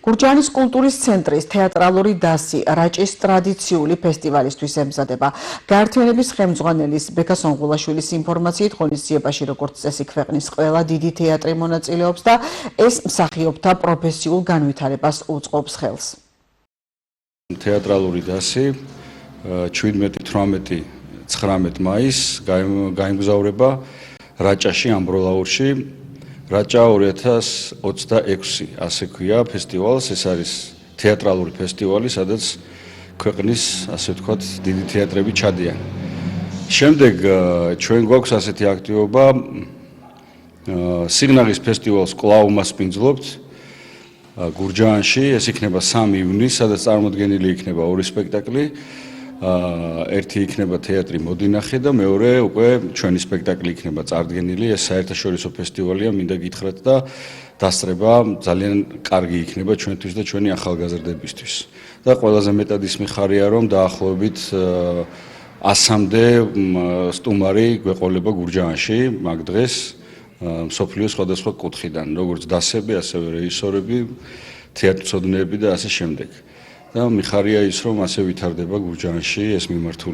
გურჯაანის კულტურის ცენტრის თეატრალური დასი რაჭის ტრადიციული ფესტივალისთვის ემზადება. გაერთიანების ხელმძღვანელის ბექა სონღულაშვილის ინფორმაციით, ღონისძიებაში როგორც წესი ქვეყნის ყველა დიდი თეატრი მონაწილეობს და ეს მსახიობთა პროფესიულ განვითარებას უწყობს ხელს. თეატრალური დასი 17-18-19 მაისს გაიმგზავრება რაჭაში ამბროლაურში. რაჭა 2026 ასე ქვია ფესტივალს, ეს არის თეატრალური ფესტივალი, სადაც ქვეყნის, ასე ვთქვათ, დიდი თეატრები ჩადიან. შემდეგ ჩვენ გვაქვს ასეთი აქტივობა, სიგნაღის ფესტივალს კვლავ მასპინძლობთ გურჯაანში, ეს იქნება 3 ივნისს, სადაც წარმოდგენილი იქნება 2 სპექტაკლი. ერთი იქნება თეატრი მოდინახე და მეორე უკვე ჩვენი სპექტაკლი იქნება წარდგენილი. ეს საერთაშორისო ფესტივალია, მინდა გითხრათ და დასწრება ძალიან კარგი იქნება ჩვენთვის და ჩვენი ახალგაზრდებისთვის. და ყველაზე მეტად ის მიხარია, რომ დაახლოებით 100-მდე სტუმარი გვეყოლება გურჯაანში მაგ დღეს მსოფლიოს სხვადასხვა კუთხიდან, როგორც დასები, ასევე რეჟისორები, თეატრმცოდნეები და ასე შემდეგ. და მიხარია ის, რომ ასე ვითარდება გურჯაანში ეს მიმართულება.